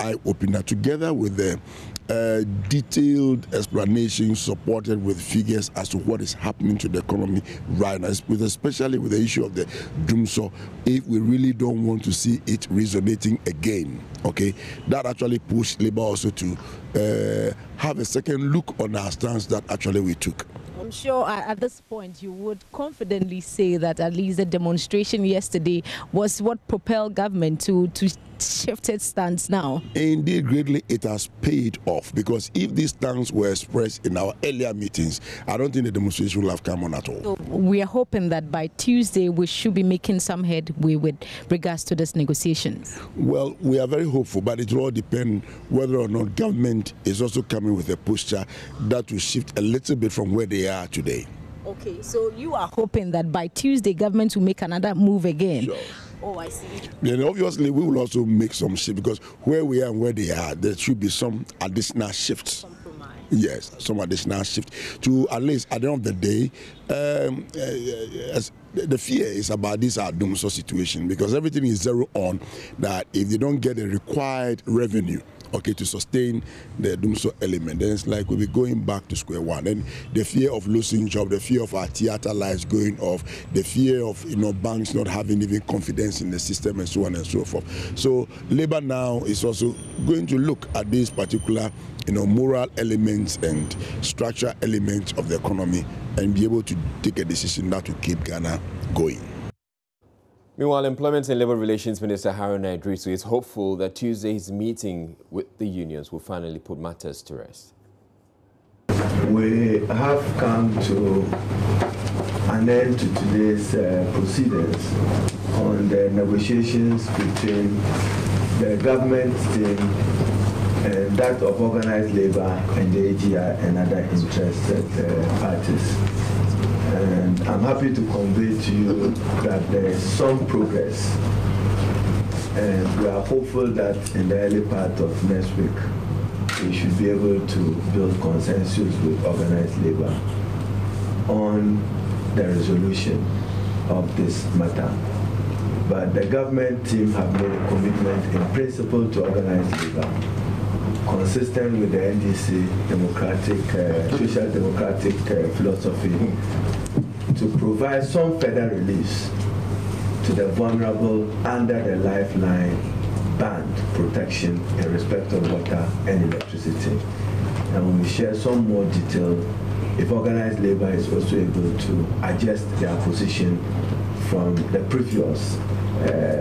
eye-opener, together with the detailed explanation supported with figures as to what is happening to the economy right now, especially with the issue of the Dumso. If we really don't want to see it resonating again, okay, that actually pushed Labour also to have a second look on our stance that actually we took. I'm sure at this point you would confidently say that at least the demonstration yesterday was what propelled government to shift its stance now. Indeed, greatly it has paid off, because if these stance were expressed in our earlier meetings, I don't think the demonstration will have come on at all. So we are hoping that by Tuesday we should be making some headway with regards to this negotiations. Well, we are very hopeful, but it will all depend whether or not government is also coming with a posture that will shift a little bit from where they are today. Okay, so you are hoping that by Tuesday government will make another move again? Sure. Oh, I see. Then obviously we will also make some shift, because where we are and where they are, there should be some additional shifts. Compromise. Yes, some additional shift to at least at the end of the day. The fear is about this Dumso situation, because everything is zero on that if they don't get the required revenue, okay, to sustain the Dumso element, then it's like we'll be going back to square one. And the fear of losing job, the fear of our theater lights going off, the fear of banks not having even confidence in the system, and so on and so forth. So Labour now is also going to look at these particular moral elements and structural elements of the economy and be able to take a decision that will keep Ghana going. Meanwhile, Employment and Labour Relations Minister Haruna Idrisu is hopeful that Tuesday's meeting with the unions will finally put matters to rest. We have come to an end to today's proceedings on the negotiations between the government team and that of organized labor and the AGI and other interested parties. And I'm happy to convey to you that there is some progress, and we are hopeful that in the early part of next week we should be able to build consensus with organized labor on the resolution of this matter. But the government team have made a commitment in principle to organized labor, consistent with the NDC social democratic philosophy, to provide some further relief to the vulnerable under the lifeline band protection in respect of water and electricity. And we share some more detail if organized labor is also able to adjust their position from the previous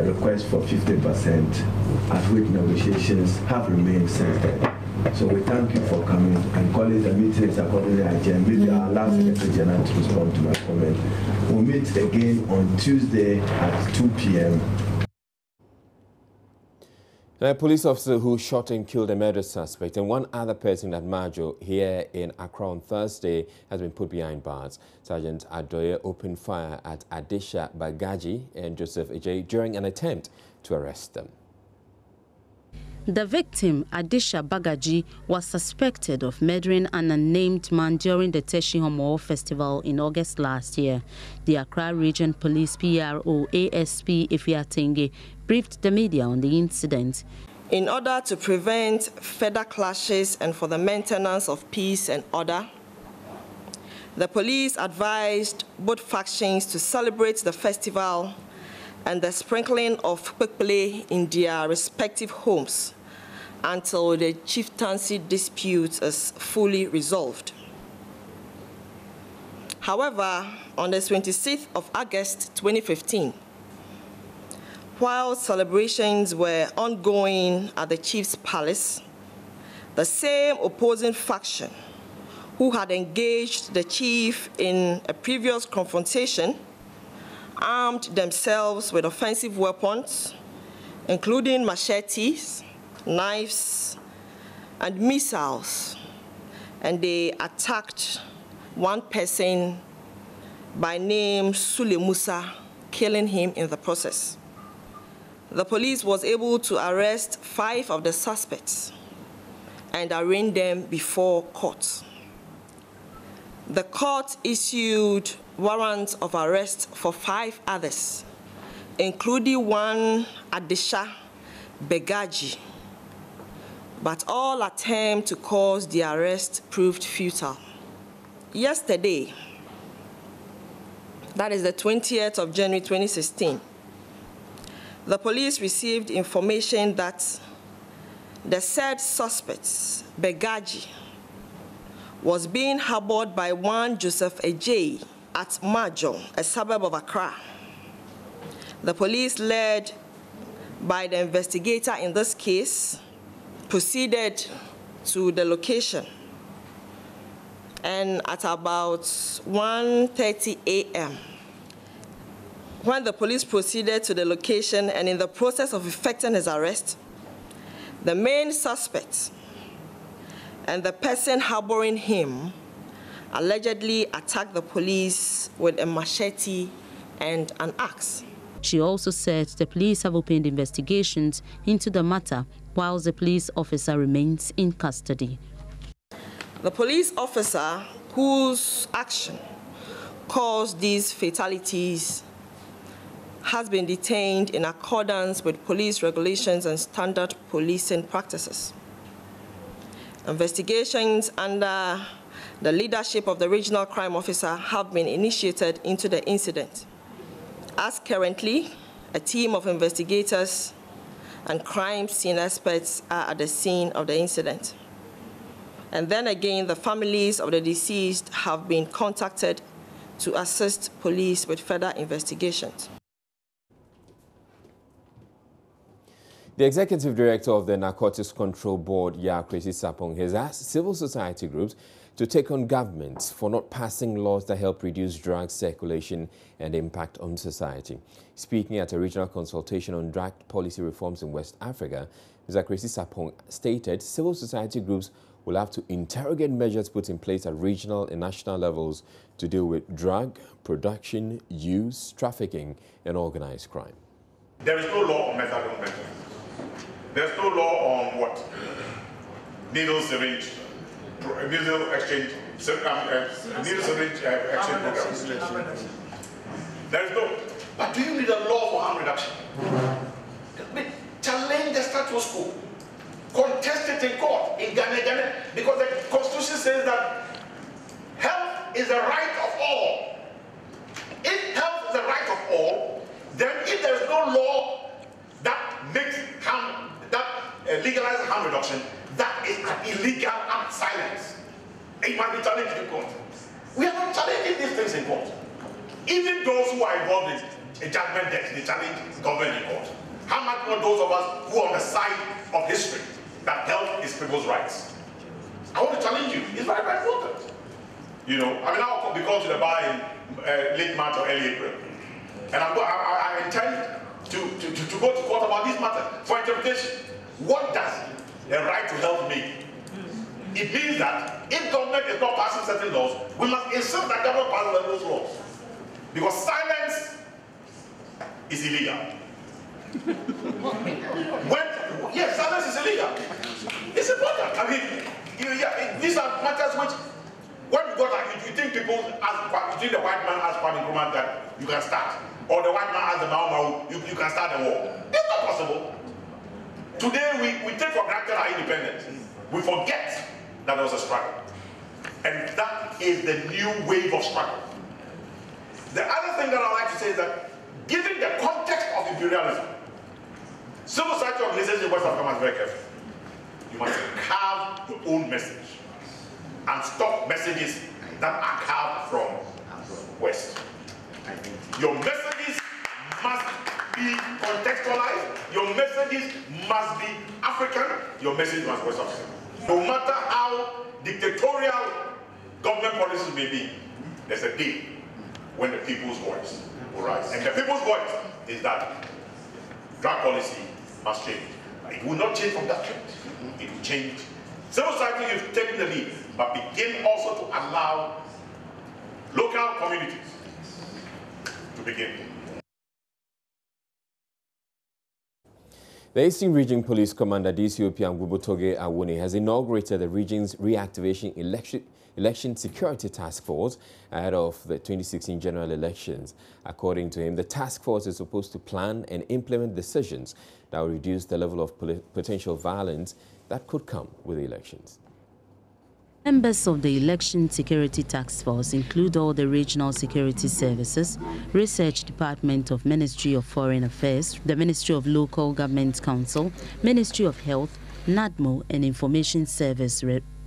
request for 50%, at which negotiations have remained since then. So we thank you for coming, and calling the meeting is accordingly adjourned. Maybe I'll allow Secretary General to respond to my comment. We'll meet again on Tuesday at 2 p.m. A police officer who shot and killed a murder suspect and one other person at Majo here in Accra on Thursday has been put behind bars. Sergeant Adoye opened fire at Adisha Bagaji and Joseph Ejay during an attempt to arrest them. The victim, Adisha Bagaji, was suspected of murdering an unnamed man during the Teshi Homo Festival in August last year. The Accra Region Police PRO ASP Ifiatenge briefed the media on the incident. In order to prevent further clashes and for the maintenance of peace and order, the police advised both factions to celebrate the festival and the sprinkling of kpekpele in their respective homes until the chieftaincy dispute is fully resolved. However, on the 26th of August 2015, while celebrations were ongoing at the chief's palace, the same opposing faction who had engaged the chief in a previous confrontation armed themselves with offensive weapons, including machetes, knives, and missiles, and they attacked one person by name Sule Musa, killing him in the process. The police was able to arrest 5 of the suspects and arraign them before court. The court issued warrants of arrest for 5 others, including one Adisha Begaji, but all attempt to cause the arrest proved futile. Yesterday, that is the 20th of January 2016, the police received information that the said suspect, Begaji, was being harbored by one Joseph Ejay at Majo, a suburb of Accra. The police, led by the investigator in this case, proceeded to the location, and at about 1:30 a.m., when the police proceeded to the location and in the process of effecting his arrest, the main suspect and the person harboring him allegedly attacked the police with a machete and an axe. She also said the police have opened investigations into the matter whilst the police officer remains in custody. The police officer whose action caused these fatalities has been detained in accordance with police regulations and standard policing practices. Investigations under the leadership of the regional crime officer have been initiated into the incident. As currently, a team of investigators and crime scene experts are at the scene of the incident. And then again, the families of the deceased have been contacted to assist police with further investigations. The Executive Director of the Narcotics Control Board, Kwesi Sapong, has asked civil society groups to take on governments for not passing laws that help reduce drug circulation and impact on society. Speaking at a regional consultation on drug policy reforms in West Africa, Mr. Kwesi Sapong stated civil society groups will have to interrogate measures put in place at regional and national levels to deal with drug production, use, trafficking, and organized crime. There is no law on methadone. There's no law on what? Needle syringe, needle exchange, needle syringe exchange program. There is no. But do you need a law for harm reduction? Challenge the status quo. Contest it in court in Ghana, because the Constitution says that health is the right of all. If health is the right of all, then if there is no law that makes harm, that legalizes harm reduction, that is an illegal act. Silence. It must be challenged in court. We are not challenging these things in court. Even those who are involved in a judgment debt, they challenge government in court. How much more those of us who are on the side of history that health is people's rights? I want to challenge you. It's very, very important. You know, I mean, I'll be called to the bar in late March or early April, and I intend to go to court about this matter for interpretation. What does a right to health mean? It means that if government is not passing certain laws, we must insist that government passes those laws, because silence is illegal. Yes, silence is illegal. It's important. I mean, these are matters which, when you go like, if you think people ask, you think the white man asks Kwame Nkrumah that you can start, or the white man asks the Mau Mau, you can start a war. It's not possible. Today we take for granted our independence. We forget that there was a struggle, and that is the new wave of struggle. The other thing that I like to say is that, given the context of imperialism, civil society organizations in West Africa must be very careful. You must carve your own message and stop messages that are carved from West. Your messages must be contextualized. Your messages must be African. Your message must be West African. No matter how dictatorial government policies may be, there's a day when the people's voice will rise. And the people's voice is that drug policy must change. It will not change from that trend. It will change. Civil society is taking the lead, but begin also to allow local communities to begin. The Eastern Region Police Commander DCOP Angbubotoge Awuni has inaugurated the region's reactivation election security task force ahead of the 2016 general elections. According to him, the task force is supposed to plan and implement decisions that will reduce the level of potential violence that could come with the elections. Members of the Election Security Task Force include all the regional security services, Research Department of Ministry of Foreign Affairs, the Ministry of Local Government Council, Ministry of Health, NADMO, and Information Service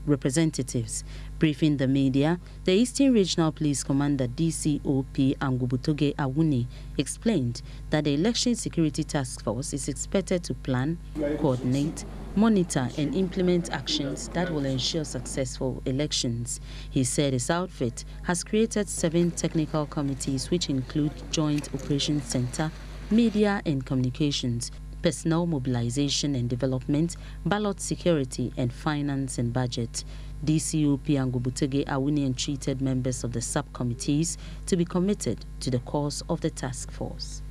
representatives. Briefing the media, the Eastern Regional Police Commander DCOP Angubutoge Awuni explained that the Election Security Task Force is expected to plan, coordinate, monitor and implement actions that will ensure successful elections. He said his outfit has created 7 technical committees which include Joint Operations Center, Media and Communications, Personnel Mobilization and Development, Ballot Security and Finance and Budget. DCOP Angubutoge Awuni entreated members of the subcommittees to be committed to the cause of the task force.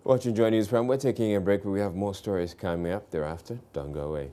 Watching Joy News Prime, we're taking a break, but we have more stories coming up thereafter. Don't go away.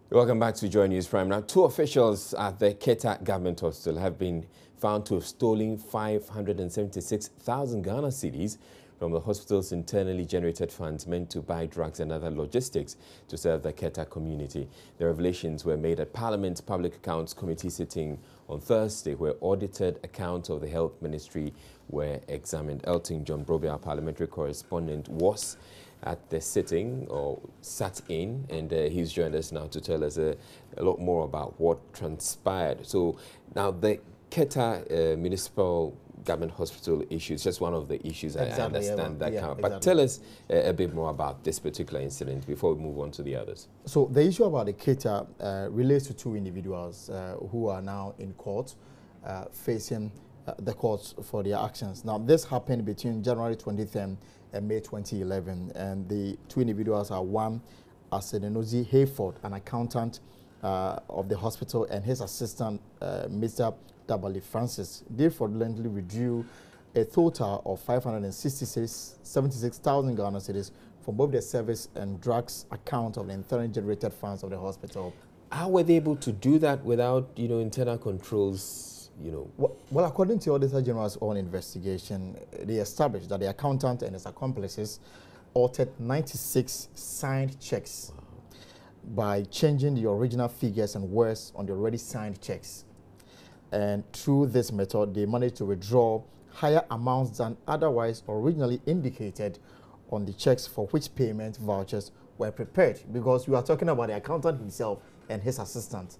Welcome back to Joy News Prime. Now, 2 officials at the Keta Government Hospital have been found to have stolen 576,000 Ghana cedis from the hospital's internally generated funds meant to buy drugs and other logistics to serve the Keta community. The revelations were made at Parliament's Public Accounts Committee sitting on Thursday, where audited accounts of the Health Ministry were examined. Elton John Broby, our parliamentary correspondent, was at the sitting, or sat in, and he's joined us now to tell us a lot more about what transpired. So now the Keta Municipal Government Hospital issue is just one of the issues. Exactly, I understand that. Yeah, but tell us a bit more about this particular incident before we move on to the others. So the issue about the Keta relates to 2 individuals who are now in court facing the courts for their actions. Now, this happened between January 2010 and May 2011, and the 2 individuals are one, Asedenozi Hayford, an accountant of the hospital, and his assistant, Mr. Dabali Francis. They fraudulently withdrew a total of 576,000 Ghana cedis from both the service and drugs account of the internally generated funds of the hospital. How were they able to do that without, internal controls? Well, according to Auditor General's own investigation, they established that the accountant and his accomplices altered 96 signed checks by changing the original figures and words on the already signed checks. And through this method, they managed to withdraw higher amounts than otherwise originally indicated on the checks for which payment vouchers were prepared, because we are talking about the accountant himself and his assistant,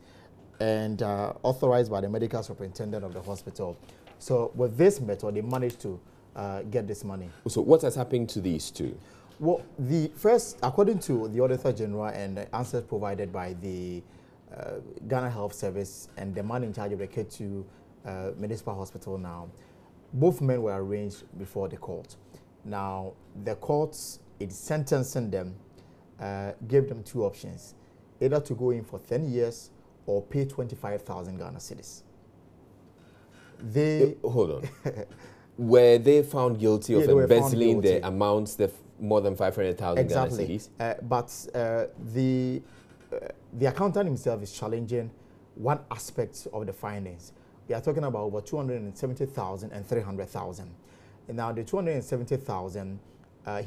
and authorized by the medical superintendent of the hospital. So with this method, they managed to get this money. So what has happened to these 2? Well, the first, according to the Auditor General and the answers provided by the Ghana Health Service and the man in charge of the K2 Municipal Hospital now, both men were arraigned before the court. Now, the courts, in sentencing them, gave them 2 options, either to go in for 10 years or pay 25,000 Ghana cedis. They hold on. Were they found guilty of embezzling the amounts, more than 500,000 Ghana cedis? But the accountant himself is challenging one aspect of the findings. We are talking about over 270,000 and 300,000. And now the 270,000,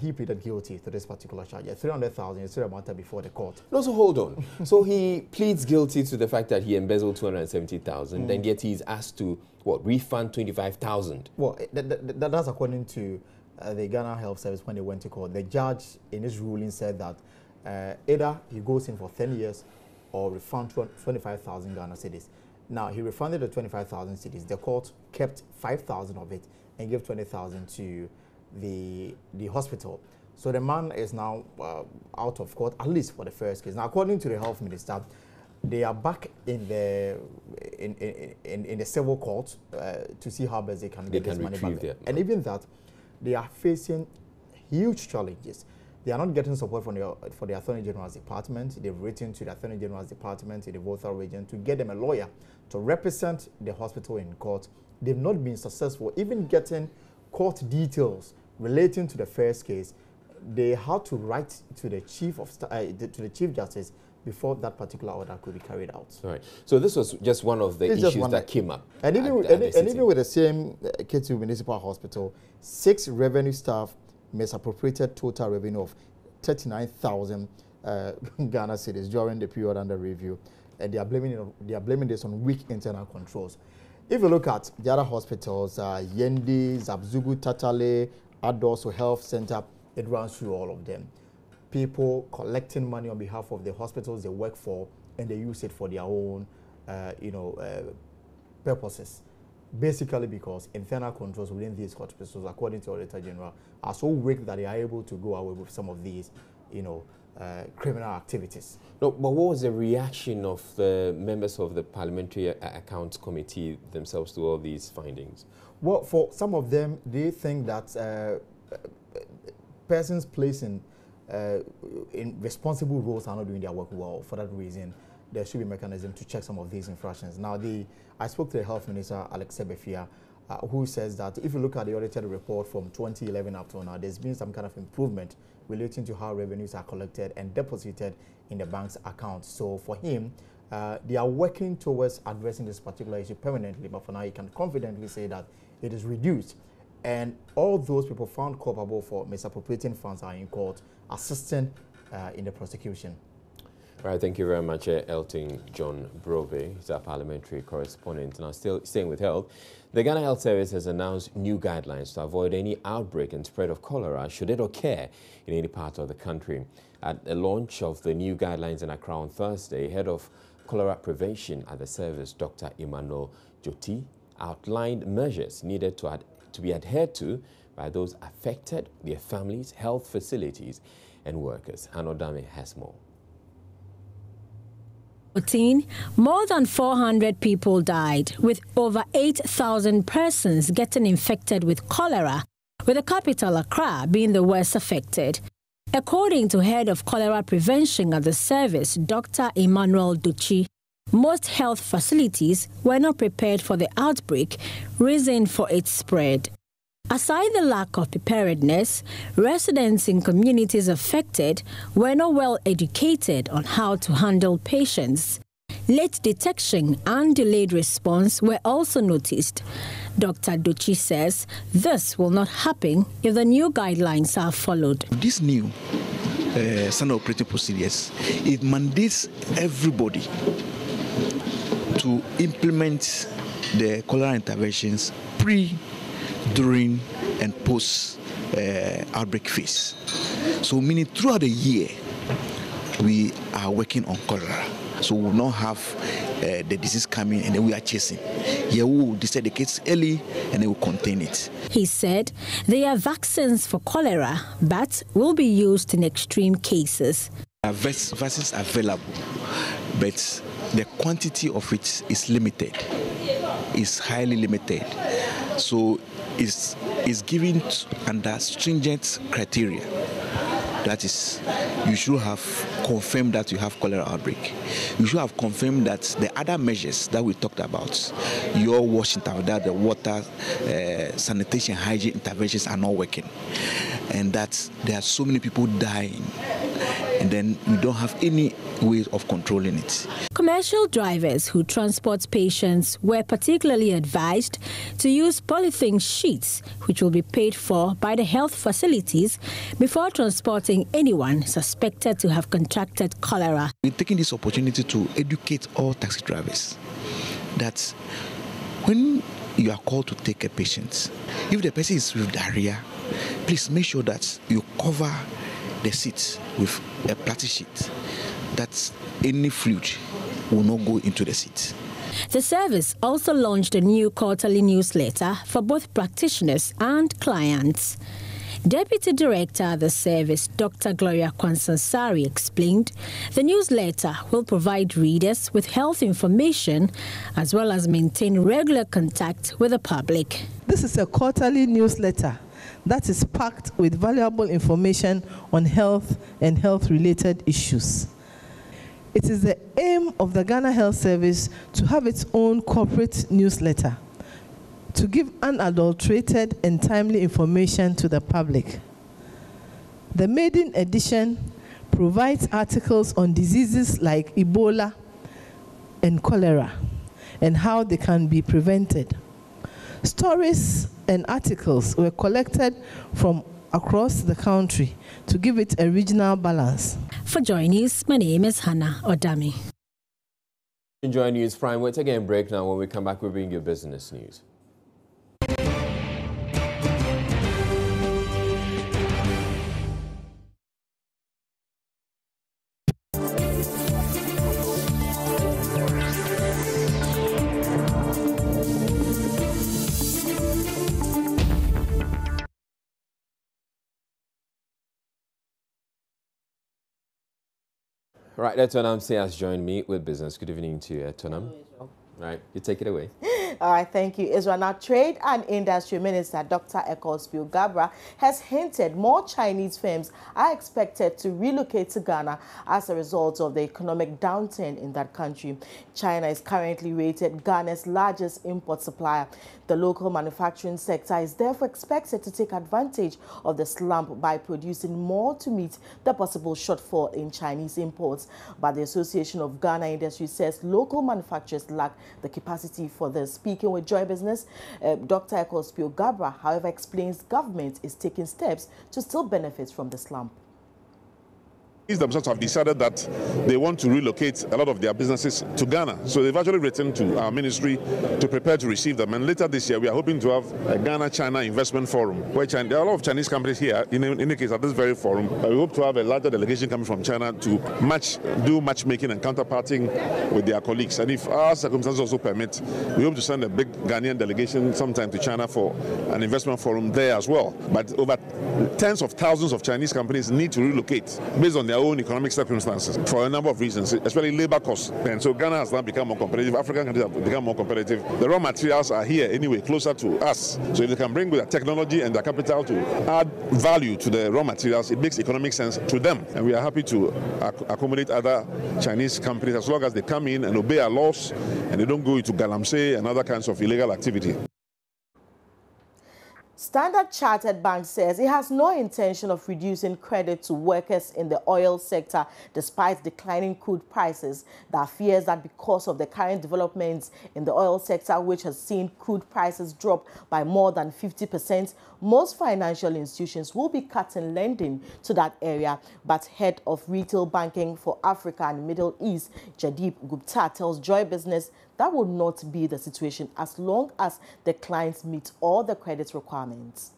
he pleaded guilty to this particular charge. 300,000 is still a matter before the court. No, so hold on. So he pleads guilty to the fact that he embezzled 270,000, then yet he's asked to, refund 25,000? Well, that's according to the Ghana Health Service when they went to court. The judge in his ruling said that either he goes in for 10 years or refund 25,000 Ghana cedis. Now, he refunded the 25,000 cedis. The court kept 5,000 of it and gave 20,000 to the hospital. So the man is now out of court, at least for the first case. Now, according to the health minister, they are back in the civil court to see how best they can get this money back. And even that, they are facing huge challenges. They are not getting support from the Attorney General's department. They've written to the Attorney General's department in the Volta region to get them a lawyer to represent the hospital in court. They've not been successful even getting court details relating to the first case. They had to write to the Chief Justice before that particular order could be carried out. All right. So this was just one of the issues that came up. And even with the same K2 Municipal Hospital, 6 revenue staff misappropriated total revenue of 39,000 Ghana cedis during the period under review, and they are blaming this on weak internal controls. If you look at the other hospitals, Yendi, Zabzugu, Tatale, Adoso Health Center, it runs through all of them. People collecting money on behalf of the hospitals they work for, and they use it for their own, purposes. Basically, because internal controls within these hospitals, according to Auditor General, are so weak that they are able to go away with some of these, criminal activities. No, but what was the reaction of the members of the Parliamentary Accounts Committee themselves to all these findings? Well, for some of them, they think that persons placed in responsible roles are not doing their work well. For that reason, there should be a mechanism to check some of these infractions. Now, I spoke to the Health Minister, Alex Sebefia, who says that if you look at the audited report from 2011 up to now, there's been some kind of improvement relating to how revenues are collected and deposited in the bank's account. So for him, they are working towards addressing this particular issue permanently, but for now, he can confidently say that it is reduced. And all those people found culpable for misappropriating funds are in court, assisting in the prosecution. All right, thank you very much, Elton John Brove. He's our parliamentary correspondent. Now, still staying with health, the Ghana Health Service has announced new guidelines to avoid any outbreak and spread of cholera should it occur in any part of the country. At the launch of the new guidelines in Accra on Thursday, head of cholera prevention at the service, Dr. Emmanuel Joti, outlined measures needed to be adhered to by those affected, their families, health facilities, and workers. Anodame has more. More than 400 people died, with over 8,000 persons getting infected with cholera, with the capital Accra being the worst affected. According to head of cholera prevention at the service, Dr. Emmanuel Joti, most health facilities were not prepared for the outbreak, reason for its spread. Aside the lack of preparedness, residents in communities affected were not well educated on how to handle patients. Late detection and delayed response were also noticed. Dr. Joti says this will not happen if the new guidelines are followed. This new standard operating procedures, it mandates everybody to implement the cholera interventions during and post outbreak phase. So meaning throughout the year, we are working on cholera. So we will not have the disease coming and then we are chasing. Here we will detect the case early and then we will contain it. He said there are vaccines for cholera, but will be used in extreme cases. Vaccines are available, but the quantity of it is limited, is highly limited. So it's given under stringent criteria. That is, you should have confirmed that you have cholera outbreak. You should have confirmed that the other measures that we talked about, your washing, that the water, sanitation, hygiene interventions are not working. And that there are so many people dying. And then we don't have any way of controlling it. Commercial drivers who transport patients were particularly advised to use polythene sheets, which will be paid for by the health facilities before transporting anyone suspected to have contracted cholera. We're taking this opportunity to educate all taxi drivers that when you are called to take a patient, if the person is with diarrhea, please make sure that you cover the seat with a plastic sheet, that any fluid will not go into the seat. The service also launched a new quarterly newsletter for both practitioners and clients. Deputy Director at the service, Dr. Gloria Kwansansari, explained the newsletter will provide readers with health information as well as maintain regular contact with the public. This is a quarterly newsletter that is packed with valuable information on health and health-related issues. It is the aim of the Ghana Health Service to have its own corporate newsletter to give unadulterated and timely information to the public. The maiden edition provides articles on diseases like Ebola and cholera and how they can be prevented. Stories and articles were collected from across the country to give it a regional balance. For Joy News, my name is Hannah Odami. Enjoy News Prime. We'll take a break now. When we come back, we'll bring you business news. Right, Tonam Say has joined me with business. Good evening to you, Tonam. Right, you take it away. All right, thank you, Israel. Now, Trade and Industry Minister Dr. Ekosbio Gabra has hinted more Chinese firms are expected to relocate to Ghana as a result of the economic downturn in that country. China is currently rated Ghana's largest import supplier. The local manufacturing sector is therefore expected to take advantage of the slump by producing more to meet the possible shortfall in Chinese imports. But the Association of Ghana Industry says local manufacturers lack the capacity for this. Speaking with Joy Business, Dr. Ekosbio Gabra, however, explains government is taking steps to still benefit from the slump. Themselves have decided that they want to relocate a lot of their businesses to Ghana. So they've actually written to our ministry to prepare to receive them. And later this year, we are hoping to have a Ghana-China Investment Forum, where there are a lot of Chinese companies here, in the case at this very forum. We hope to have a larger delegation coming from China to do matchmaking and counterparting with their colleagues. And if our circumstances also permit, we hope to send a big Ghanaian delegation sometime to China for an investment forum there as well. But over tens of thousands of Chinese companies need to relocate based on their own economic circumstances for a number of reasons, especially labor costs. And so Ghana has now become more competitive. African countries have become more competitive. The raw materials are here anyway, closer to us. So if they can bring with their technology and their capital to add value to the raw materials, it makes economic sense to them. And we are happy to accommodate other Chinese companies as long as they come in and obey our laws and they don't go into galamsey and other kinds of illegal activity. Standard Chartered Bank says it has no intention of reducing credit to workers in the oil sector despite declining crude prices. There are fears that because of the current developments in the oil sector, which has seen crude prices drop by more than 50%, most financial institutions will be cutting lending to that area. But head of retail banking for Africa and Middle East, Jadip Gupta, tells Joy Business that would not be the situation as long as the clients meet all the credit requirements.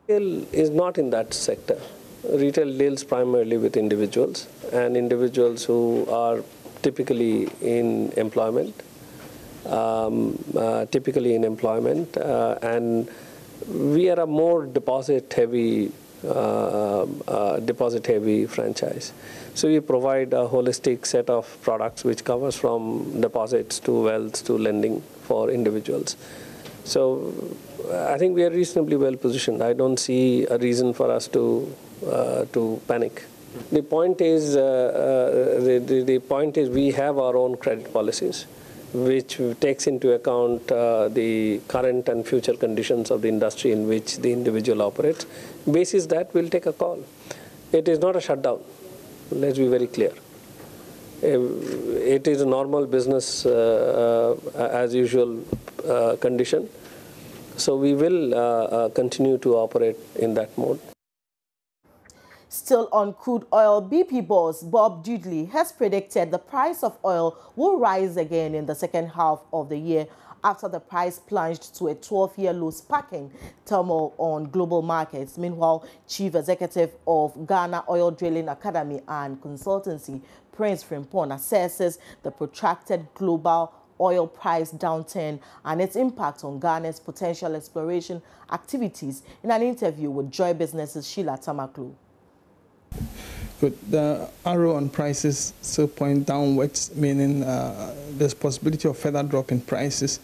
Retail is not in that sector. Retail deals primarily with individuals, and individuals who are typically in employment, and we are a more deposit-heavy franchise. So we provide a holistic set of products which covers from deposits to wealth to lending for individuals. So I think we are reasonably well positioned. I don't see a reason for us to panic. The point is, we have our own credit policies, which takes into account the current and future conditions of the industry in which the individual operates. Basis that, we'll take a call. It is not a shutdown. Let's be very clear. It is a normal business as usual condition. So we will continue to operate in that mode. Still on crude oil, BP boss Bob Dudley has predicted the price of oil will rise again in the second half of the year after the price plunged to a 12-year low, sparking turmoil on global markets. Meanwhile, Chief Executive of Ghana Oil Drilling Academy and Consultancy, Prince Frimpong, assesses the protracted global oil price downturn and its impact on Ghana's potential exploration activities in an interview with Joy Business's Sheila Tamaklu. Good. The arrow on prices still point downwards, meaning there's possibility of further drop in prices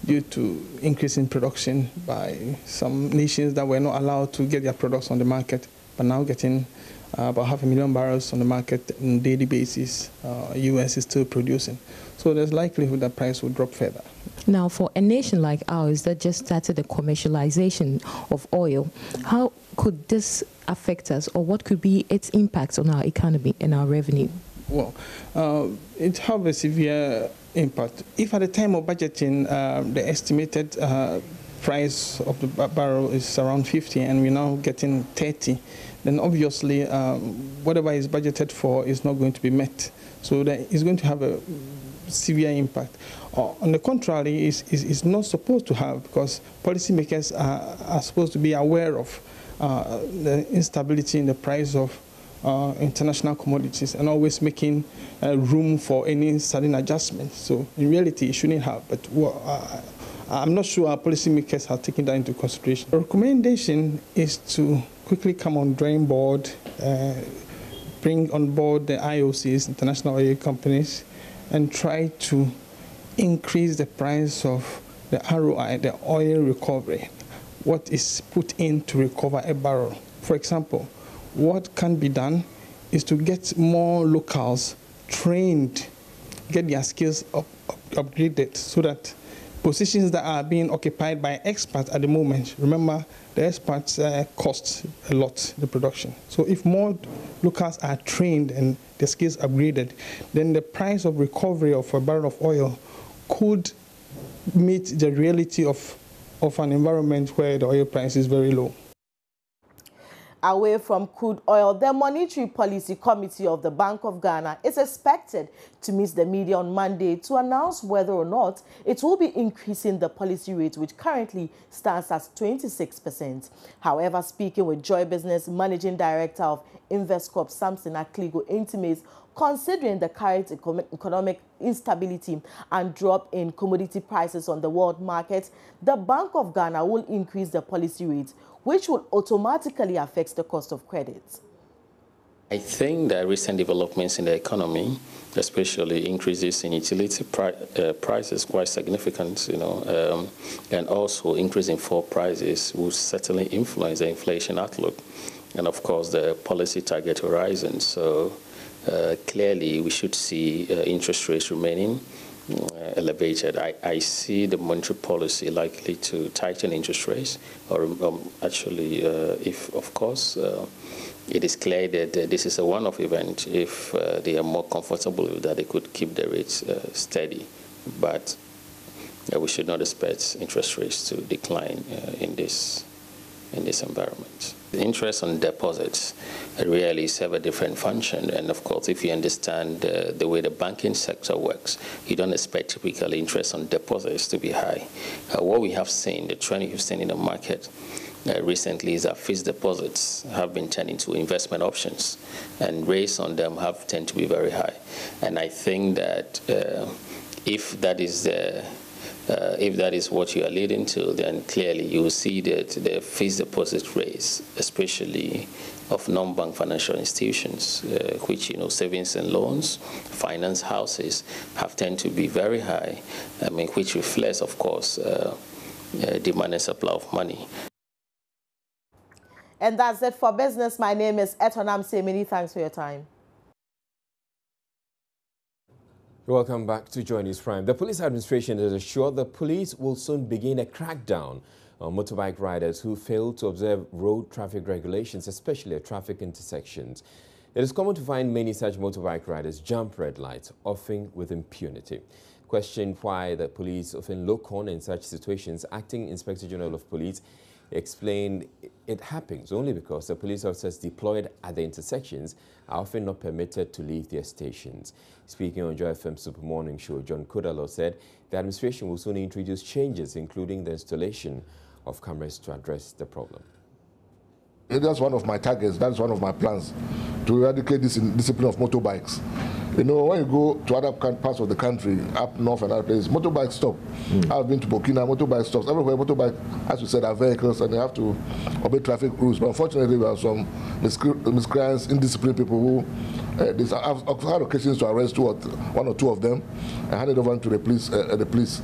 due to increase in production by some nations that were not allowed to get their products on the market, but now getting about 500,000 barrels on the market on a daily basis. US is still producing. So there's likelihood that price will drop further. Now, for a nation like ours that just started the commercialization of oil, how could this affect us, or what could be its impact on our economy and our revenue? Well, it has a severe impact. If at the time of budgeting, the estimated price of the barrel is around 50 and we're now getting 30, then obviously whatever is budgeted for is not going to be met. So that is going to have a severe impact. On the contrary, it's not supposed to have, because policymakers are supposed to be aware of the instability in the price of international commodities and always making room for any sudden adjustment. So in reality, it shouldn't have, but I'm not sure our policymakers have taken that into consideration. The recommendation is to quickly come on drawing board, bring on board the IOCs, international oil companies, and try to increase the price of the ROI, the oil recovery, what is put in to recover a barrel. For example, what can be done is to get more locals trained, get their skills upgraded, so that positions that are being occupied by experts at the moment, remember, the experts cost a lot, the production. So if more locals are trained and their skills upgraded, then the price of recovery of a barrel of oil could meet the reality of an environment where the oil price is very low. Away from crude oil, the Monetary Policy Committee of the Bank of Ghana is expected to meet the media on Monday to announce whether or not it will be increasing the policy rate, which currently stands at 26%. However, speaking with Joy Business Managing Director of Investcorp, Samson Akligo, intimates considering the current economic instability and drop in commodity prices on the world market, the Bank of Ghana will increase the policy rate, which will automatically affect the cost of credit. I think that recent developments in the economy, especially increases in utility prices, quite significant, and also increase in fuel prices will certainly influence the inflation outlook, and of course the policy target horizon. So clearly we should see interest rates remaining elevated. I see the monetary policy likely to tighten interest rates, or actually, if of course it is clear that this is a one-off event, if they are more comfortable with that, they could keep the rates steady. But we should not expect interest rates to decline in this environment. The interest on deposits really serve a different function, and of course, if you understand the way the banking sector works, you don't expect typically interest on deposits to be high. What we have seen, the trend you've seen in the market recently, is that fixed deposits have been turned into investment options, and rates on them have tended to be very high. And I think that if that is what you are leading to, then clearly you will see that the fixed deposit rates, especially of non-bank financial institutions, which, savings and loans, finance houses, have tended to be very high, which reflects, of course, demand and supply of money. And that's it for business. My name is Etonam Semini. Thanks for your time. Welcome back to Joy News Prime. The police administration is assured the police will soon begin a crackdown on motorbike riders who fail to observe road traffic regulations, especially at traffic intersections. It is common to find many such motorbike riders jump red lights, often with impunity. Questioned why the police often look on in such situations, Acting Inspector General of Police explained it happens only because the police officers deployed at the intersections are often not permitted to leave their stations. Speaking on Joy FM Super Morning Show, John Kodalo said the administration will soon introduce changes, including the installation of cameras to address the problem. That's one of my targets, that's one of my plans, to eradicate this discipline of motorbikes. When you go to other parts of the country, up north and other places, motorbikes stop. I've been to Burkina, motorbike stops. Everywhere, motorbike, as you said, are vehicles and they have to obey traffic rules. But unfortunately, there are some miscreants, indisciplined people who, I've had occasions to arrest one or two of them and hand it over to the police.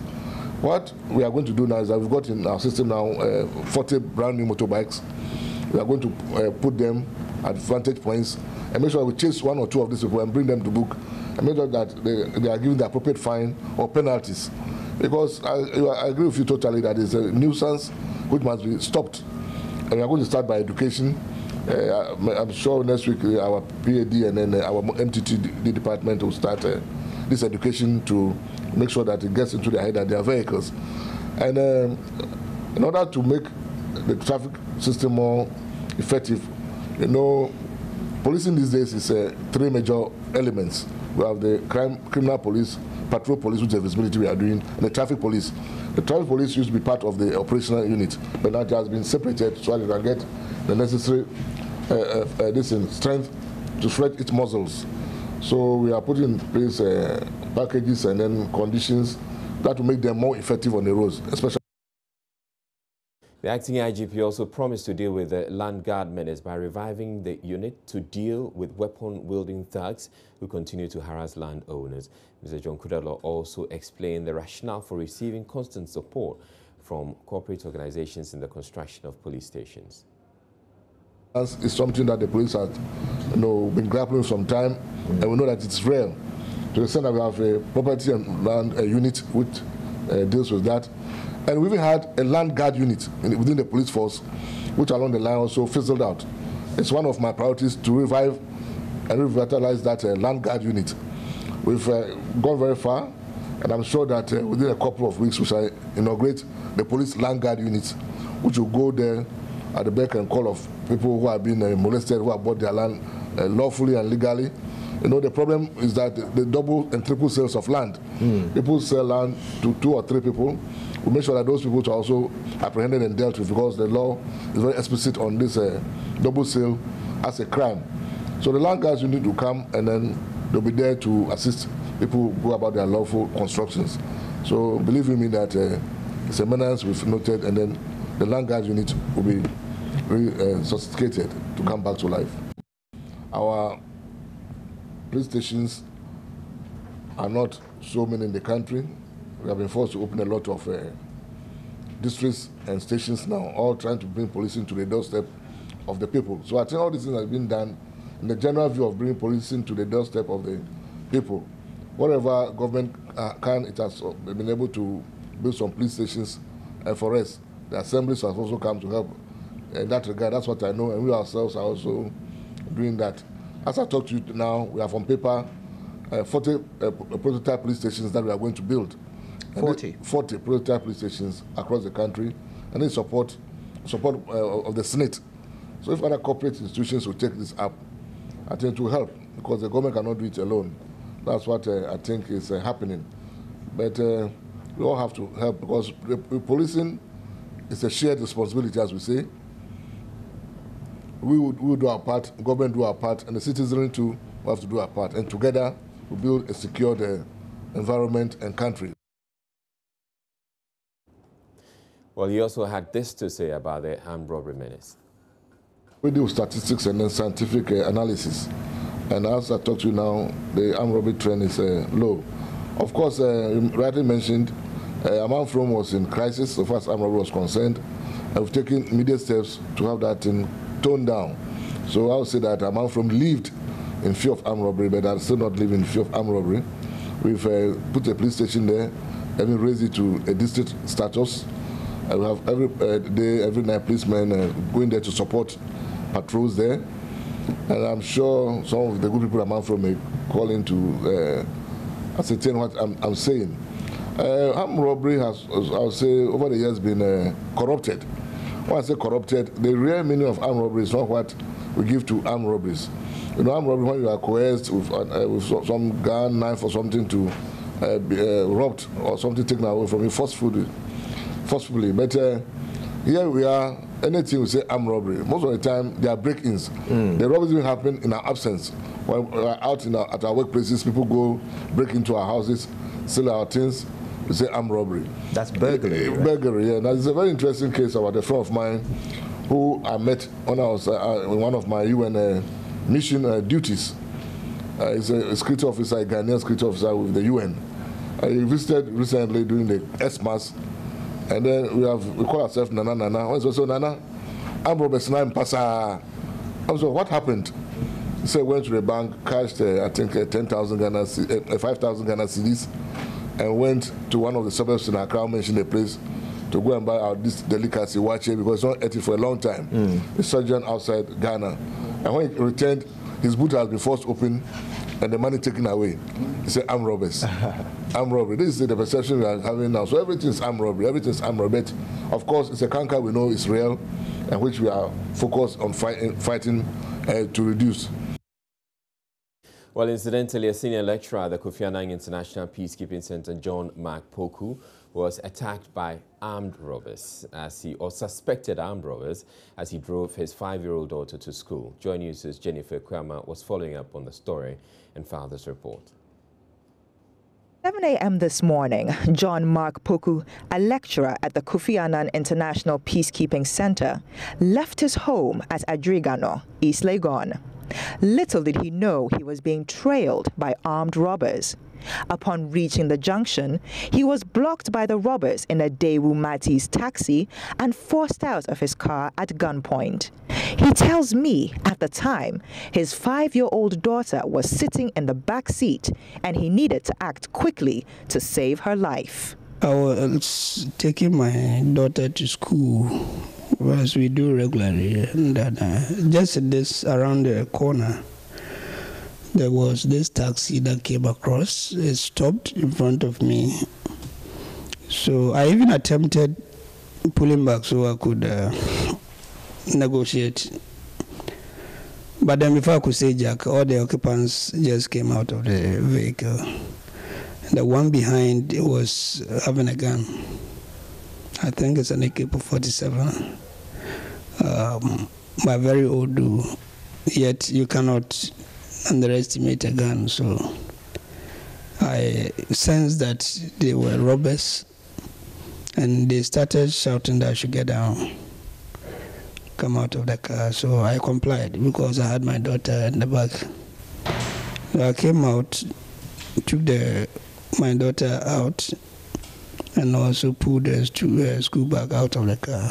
What we are going to do now is that we've got in our system now 40 brand new motorbikes. We are going to put them at vantage points and make sure we chase one or two of these people and bring them to book and make sure that they are given the appropriate fine or penalties. because I agree with you totally that it's a nuisance which must be stopped. And we are going to start by education. I'm sure next week our PAD and then our MTT department will start this education to make sure that it gets into their head and their vehicles. And in order to make the traffic system more effective, you know, policing these days is 3 major elements. We have the criminal police, patrol police, which is visibility we are doing, and the traffic police. The traffic police used to be part of the operational unit, but now it has been separated so that they can get the necessary strength to stretch its muscles. So we are putting in place packages and then conditions that will make them more effective on the roads, especially. The acting IGP also promised to deal with the land guard menace by reviving the unit to deal with weapon-wielding thugs who continue to harass landowners. Mr. John Kudalo also explained the rationale for receiving constant support from corporate organizations in the construction of police stations. It's something that the police have been grappling with some time, and we know that it's real. To the extent that we have a property and land unit which deals with that. And we even had a land guard unit within the police force, which along the line also fizzled out. It's one of my priorities to revive and revitalize that land guard unit. We've gone very far, and I'm sure that within a couple of weeks we shall inaugurate the police land guard unit, which will go there at the beck and call of people who have been molested, who have bought their land lawfully and legally. You know, the problem is that the double and triple sales of land. People sell land to 2 or 3 people. We make sure that those people are also apprehended and dealt with, because the law is very explicit on this double sale as a crime. So the land guards unit to come, and then they'll be there to assist people who go about their lawful constructions. So believe me that it's a menace we've noted, and then the land guards unit will be very sophisticated to come back to life. Our police stations are not so many in the country. We have been forced to open a lot of districts and stations now, all trying to bring policing to the doorstep of the people. So I think all these things have been done in the general view of bringing policing to the doorstep of the people. Whatever government can, it has been able to build some police stations. And for us, the assemblies have also come to help in that regard. That's what I know, and we ourselves are also doing that. As I talk to you now, we have on paper 40 prototype police stations that we are going to build. 40 prototype police stations across the country, and in support of the Senate. So if other corporate institutions will take this up, I think it will help, because the government cannot do it alone. That's what I think is happening. But we all have to help, because policing is a shared responsibility, as we say. We will do our part, government do our part, and the citizenry too will have to do our part. And together, we build a secure environment and country. Well, he also had this to say about the armed robbery menace. We do statistics and then scientific analysis. And as I talk to you now, the armed robbery trend is low. Of course, you rightly mentioned, Amman From was in crisis so far as armed robbery was concerned. And we've taken immediate steps to have that toned down. So I would say that Amman From lived in fear of armed robbery, but are still not living in fear of armed robbery. We've put a police station there, and we raised it to a district status. And we have every day, every night, policemen going there to support patrols there. And I'm sure some of the good people Amman From may call in to ascertain what I'm saying. Armed robbery has, I would say, over the years been corrupted. When I say corrupted, the real meaning of armed robbery is not what we give to armed robberies. You know, armed robbery, when you are coerced with some gun, knife or something to be robbed or something taken away from you forcefully. But here we are, anything we say armed robbery, most of the time they are break-ins. The robberies will happen in our absence. When we are out at our workplaces, people go break into our houses, steal our things, we say armed robbery. That's burglary. Right? Burglary, yeah. Now, there's a very interesting case about a friend of mine who I met when I was in one of my UN mission duties. He's a security officer, a Ghanaian security officer with the UN. He visited recently during the Xmas, and then we call ourselves Nana Nana. When so Nana, armed robbers now in Pasa. I was like, what happened? He said went to the bank, cashed I think 10,000 Ghana, 5,000 Ghana cedis, and went to one of the suburbs in Accra, mentioned the place, to go and buy this delicacy, watch it, because it's not ate it for a long time. The surgeon outside Ghana. And when he returned, his boot has been forced open and the money taken away. He said, armed robbers. Armed robbery. This is the perception we are having now. So everything is armed robbery. Everything is armed robbery. But of course, it's a canker we know is real, and which we are focused on fighting to reduce. Well, incidentally, a senior lecturer at the Kofi Annan International Peacekeeping Center, John Mark Poku, was attacked by armed robbers, or suspected armed robbers, as he drove his 5-year-old daughter to school. Joy News' Jennifer Kwama was following up on the story and filed this report. 7 a.m. this morning, John Mark Poku, a lecturer at the Kofi Annan International Peacekeeping Center, left his home at Adrigano, East Legon. Little did he know he was being trailed by armed robbers. Upon reaching the junction, he was blocked by the robbers in a Daewoo Mati's taxi and forced out of his car at gunpoint. He tells me at the time his 5-year-old daughter was sitting in the back seat and he needed to act quickly to save her life. I was taking my daughter to school, as we do regularly, and just this around the corner, there was this taxi that came across. It stopped in front of me. So I even attempted pulling back so I could negotiate. But then before I could say jack, all the occupants just came out of the vehicle. The one behind was having a gun. I think it's an AK-47. But very old dude. Yet you cannot underestimate a gun. So I sensed that they were robbers, and they started shouting that I should get down, come out of the car. So I complied because I had my daughter in the back. So I came out, took my daughter out, and also pulled the school bag out of the car.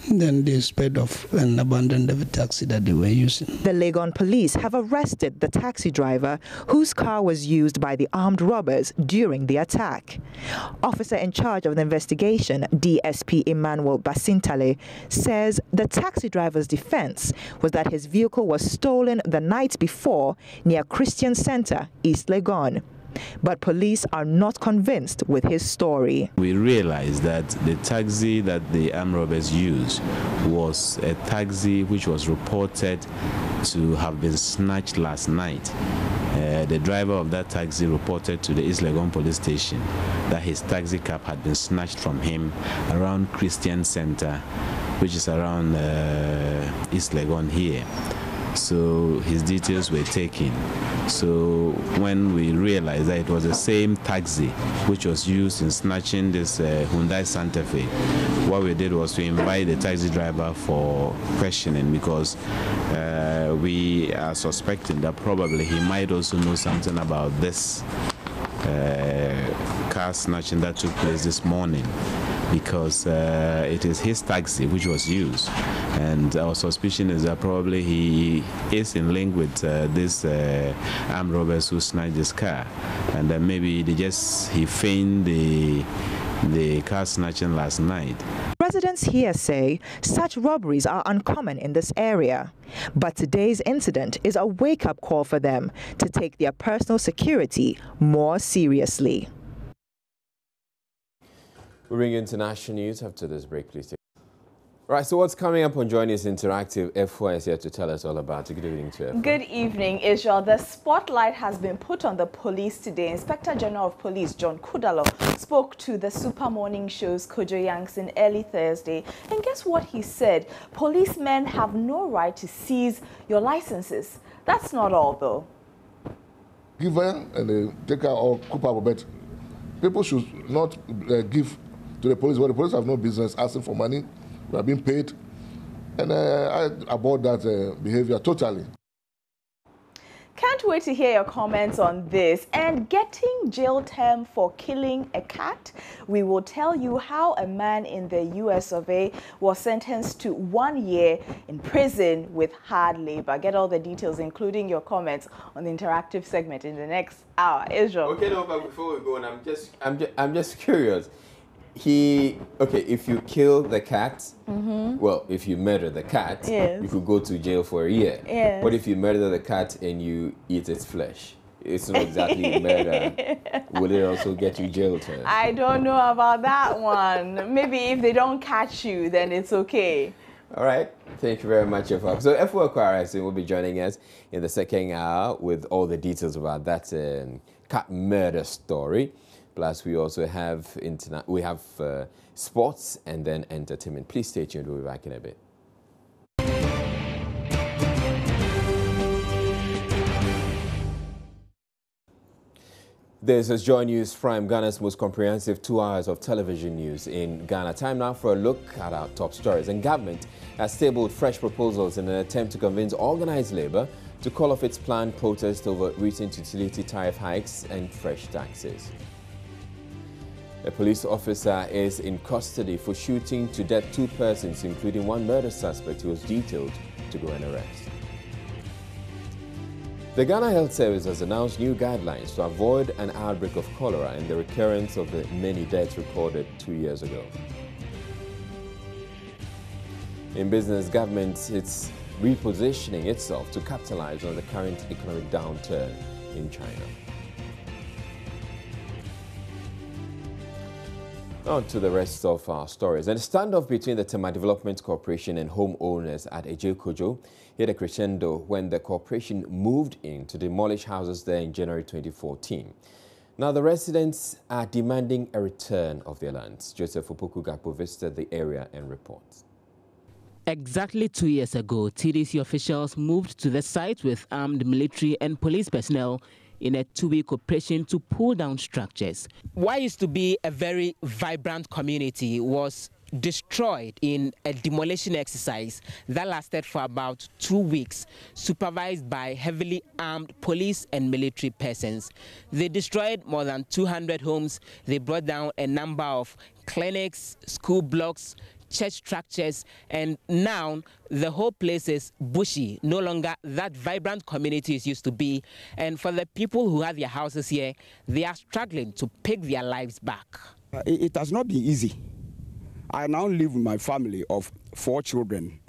Then they sped off and abandoned the taxi that they were using. The Legon police have arrested the taxi driver whose car was used by the armed robbers during the attack. Officer in charge of the investigation, DSP Emmanuel Basintale, says the taxi driver's defense was that his vehicle was stolen the night before near Christian Center, East Legon. But police are not convinced with his story. We realized that the taxi that the armed robbers used was a taxi which was reported to have been snatched last night. The driver of that taxi reported to the East Legon police station that his taxi cab had been snatched from him around Christian Center, which is around East Legon here. So his details were taken. So when we realized that it was the same taxi which was used in snatching this Hyundai Santa Fe, what we did was to invite the taxi driver for questioning, because we are suspecting that probably he might also know something about this car snatching that took place this morning, because it is his taxi which was used, and our suspicion is that probably he is in link with these armed robbers who snatched this car, and then maybe he feigned the car snatching last night. Residents here say such robberies are uncommon in this area, but today's incident is a wake-up call for them to take their personal security more seriously. We'll bring you international news after this break, please. Right, so what's coming up on Joy News Interactive? F4 is here to tell us all about it. Good evening to F4. Good evening, Israel. The spotlight has been put on the police today. Inspector General of Police John Kudalo spoke to the Super Morning Show's Kojo Yankson early Thursday. And guess what he said? Policemen have no right to seize your licenses. That's not all, though. Give her and take her or Cooper, but people should not give to the police. Well, the police have no business asking for money. We are being paid, and I abhor that behavior totally. can't wait to hear your comments on this. And getting jail term for killing a cat, we will tell you how a man in the US of A was sentenced to 1 year in prison with hard labor. Get all the details, including your comments, on the interactive segment in the next hour. Israel. Okay, no, but before we go on, I'm just curious. If you kill the cat, well, if you murder the cat, you could go to jail for a year. Yes. But if you murder the cat and you eat its flesh, it's not exactly murder. Will it also get you jail term? I don't know about that one. Maybe if they don't catch you, then it's okay. All right. Thank you very much, F. So F.O. Aquarius will be joining us in the second hour with all the details about that cat murder story. Plus, we also have sports and then entertainment. Please stay tuned. We'll be back in a bit. This is Joy News Prime, Ghana's most comprehensive 2 hours of television news in Ghana. Time now for a look at our top stories. And government has tabled fresh proposals in an attempt to convince organized labor to call off its planned protest over recent utility tariff hikes and fresh taxes. A police officer is in custody for shooting to death 2 persons, including 1 murder suspect who was detailed to go and arrest. The Ghana Health Service has announced new guidelines to avoid an outbreak of cholera and the recurrence of the many deaths recorded 2 years ago. In business, government is repositioning itself to capitalize on the current economic downturn in China. On to the rest of our stories. And a standoff between the Tema Development Corporation and homeowners at Eje-Kojo hit a crescendo when the corporation moved in to demolish houses there in January 2014. Now, the residents are demanding a return of their lands. Joseph Opoku-Gakpo visited the area and reports. Exactly 2 years ago, TDC officials moved to the site with armed military and police personnel in a 2-week operation to pull down structures. What used to be a very vibrant community was destroyed in a demolition exercise that lasted for about 2 weeks, supervised by heavily armed police and military persons. They destroyed more than 200 homes. They brought down a number of clinics, school blocks, church structures, and now the whole place is bushy, no longer that vibrant community it used to be. And for the people who have their houses here, they are struggling to pick their lives back. It has not been easy. I now live with my family of 4 children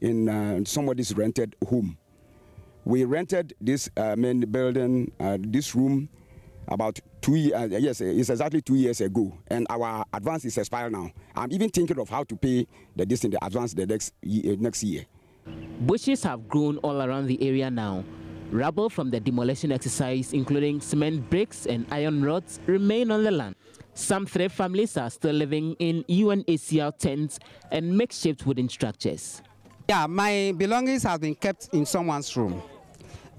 in somebody's rented home. We rented this main building, this room, about 2 years, yes, it's exactly 2 years ago, and our advance is expired now. I'm even thinking of how to pay the advance the next year. Bushes have grown all around the area now. Rubble from the demolition exercise, including cement bricks and iron rods, remain on the land. Some 3 families are still living in UNHCR tents and makeshift wooden structures. Yeah, my belongings have been kept in someone's room,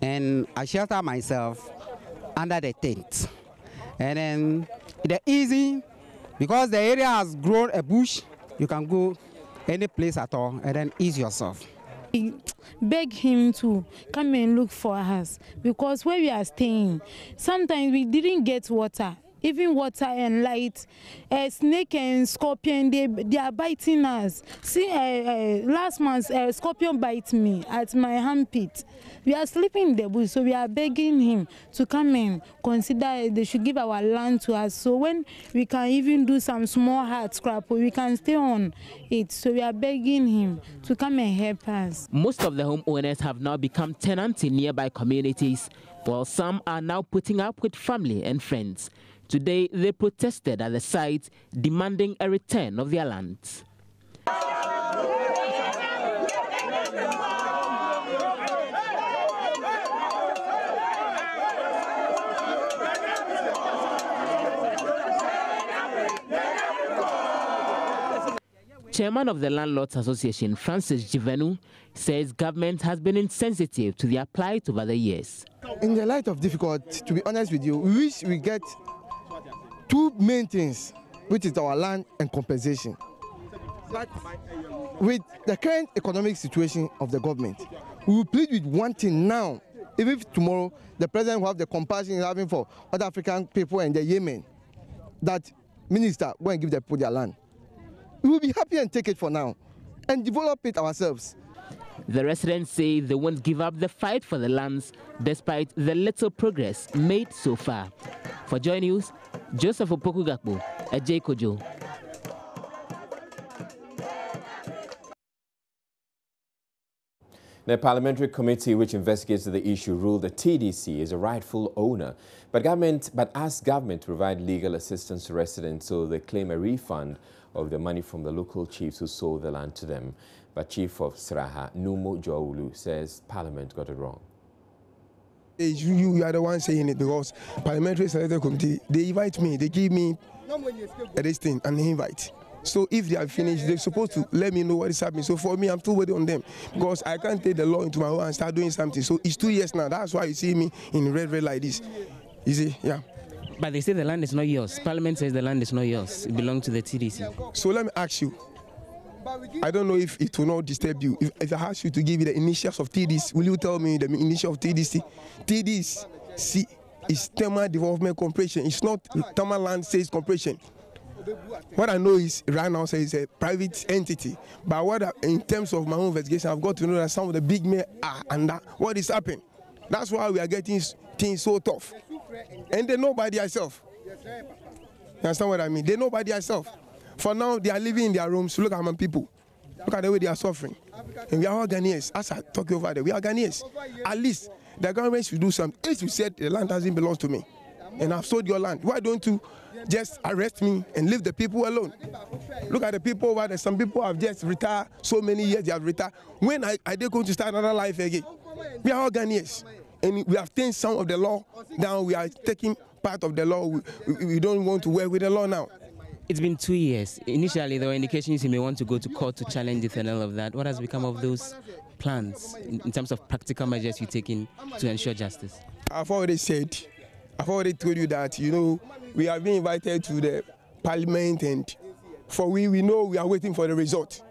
and I shelter myself under the tent. And then the easy, because the area has grown a bush, you can go any place at all and then ease yourself. We beg him to come and look for us, because where we are staying, sometimes we didn't get water. Even water and light, snake and scorpion, they are biting us. See, last month, a scorpion bite me at my armpit. We are sleeping in the bush, so we are begging him to come and consider they should give our land to us. So when we can even do some small hard scrap, we can stay on it. So we are begging him to come and help us. Most of the homeowners have now become tenants in nearby communities, while some are now putting up with family and friends. Today, they protested at the site, demanding a return of their lands. Chairman of the Landlords Association, Francis Jivenu, says government has been insensitive to their plight over the years. In the light of difficulty, to be honest with you, we wish we get 2 main things, which is our land and compensation. But with the current economic situation of the government, we will plead with one thing now, Even if tomorrow the president will have the compassion he's having for other African people and the Yemen, that minister go and give the people their land, we will be happy and take it for now and develop it ourselves. The residents say they won't give up the fight for the lands despite the little progress made so far. For Joy News, Joseph Opoku Gakpo, Ajay Kojo. The parliamentary committee which investigates the issue ruled the TDC is a rightful owner, but asked government to provide legal assistance to residents so they claim a refund of the money from the local chiefs who sold the land to them. But Chief of Sraha, Numo Joulu, says Parliament got it wrong. You are the one saying it, because parliamentary selected committee, they invite me, they give me a listing and invite. So if they are finished, they're supposed to let me know what is happening. So for me, I'm still waiting on them, because I can't take the law into my own and start doing something. So it's 2 years now. That's why you see me in red like this. You see, yeah. But they say the land is not yours. Parliament says the land is not yours. It belongs to the TDC. So let me ask you. I don't know if it will not disturb you. If I ask you to give you the initials of TDC, will you tell me the initial of TDC? TDC is Thermal Development Corporation. It's not Thermal Land Sales Corporation. What I know is right now it's a private entity. But in terms of my own investigation, I've got to know that some of the big men are under what is happening. That's why we are getting things so tough. And they know by themselves. You understand what I mean? They know by themselves. For now, they are living in their rooms. Look at my people. Look at the way they are suffering. And we are all Ghanaians. As I talk over there, we are Ghanaians. At least the government should do something. If you said the land doesn't belong to me, and I've sold your land, why don't you just arrest me and leave the people alone? Look at the people over there. Some people have just retired so many years. They have retired. When are they going to start another life again? We are all Ghanaians. And we have changed some of the law. Now we are taking part of the law. We don't want to work with the law now. It's been 2 years. Initially, there were indications you may want to go to court to challenge it and all of that. What has become of those plans in terms of practical measures you're taking to ensure justice? I've already said, I've already told you that, we have been invited to the parliament, and we know we are waiting for the result.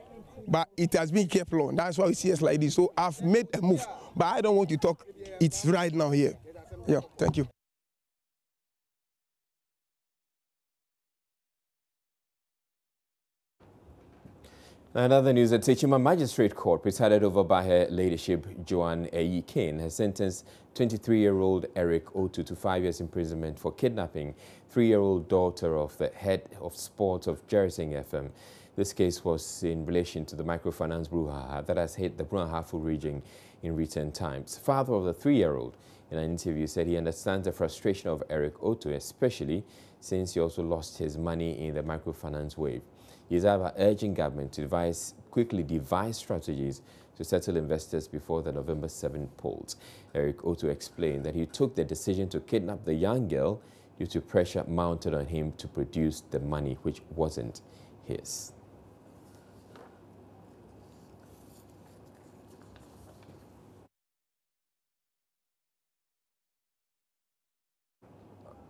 But it has been kept long. That's why we see us like this. So I've made a move. But I don't want to talk. It's right now here. Yeah, thank you. Another news, the Techima Magistrate Court, presided over by Her Ladyship Joanne Eyi Kane, has sentenced 23-year-old Eric Otu to 5 years imprisonment for kidnapping 3-year-old daughter of the head of sports of Jersey FM. This case was in relation to the microfinance brouhaha that has hit the Brunahafo region in recent times. Father of the 3-year-old, in an interview, said he understands the frustration of Eric Otu, especially since he also lost his money in the microfinance wave. He is however urging government to quickly devise strategies to settle investors before the November 7 polls. Eric Otu explained that he took the decision to kidnap the young girl due to pressure mounted on him to produce the money which wasn't his.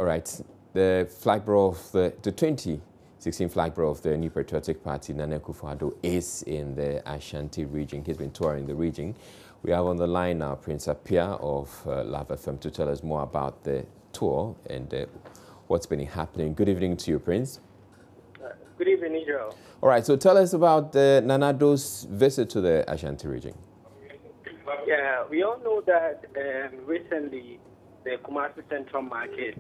All right, the flag bearer of the 2016 flag bearer of the New Patriotic Party, Nana Akufo-Addo, is in the Ashanti region. He's been touring the region. We have on the line now Prince Apia of Love FM to tell us more about the tour and what's been happening. Good evening to you, Prince. Good evening, Israel. All right, so tell us about Nanado's visit to the Ashanti region. Yeah, we all know that recently the Kumasi Central Market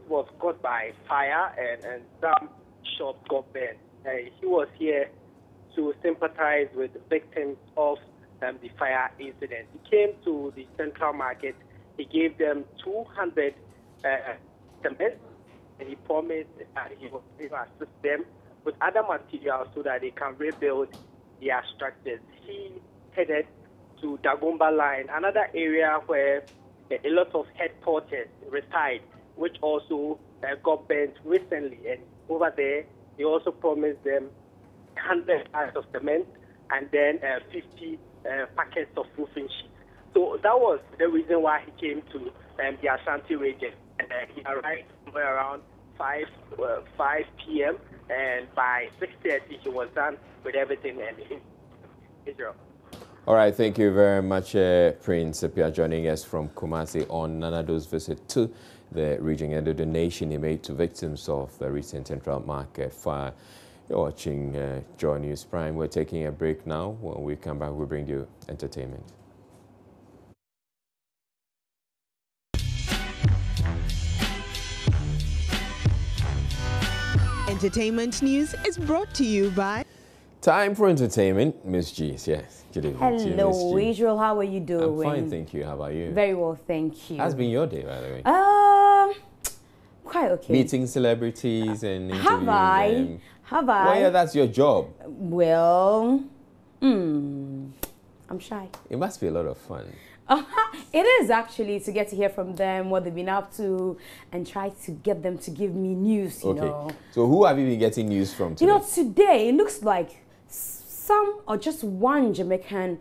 was caught by fire and some shops got burned. He was here to sympathize with the victims of the fire incident. He came to the Central Market. He gave them 200 cement, and he promised that he will assist them with other materials so that they can rebuild their structures. He headed to Dagomba Line, another area where a lot of headquarters reside, which also got burnt recently. And over there, he also promised them 100 bags of cement and then 50 packets of roofing sheets. So that was the reason why he came to the Ashanti region. And he arrived somewhere around 5 p.m. and by 6:30 he was done with everything in Israel. All right, thank you very much, Prince Apia, joining us from Kumasi on Nanado's visit to the region and the donation he made to victims of the recent Central Market fire. You're watching Joy News Prime. We're taking a break now. When we come back, we'll bring you entertainment. Entertainment news is brought to you by... Time for entertainment. Miss G, yes. Good evening. Hello, Israel. How are you doing? I'm fine, thank you. How about you? Very well, thank you. How's been your day, by the way? Quite okay. Meeting celebrities and interviewing Have I? them. Have I? Well, yeah, that's your job. Well, I'm shy. It must be a lot of fun. It is actually to get to hear from them, what they've been up to, and try to get them to give me news, you know. So who have you been getting news from today? You know, today it looks like some or just one Jamaican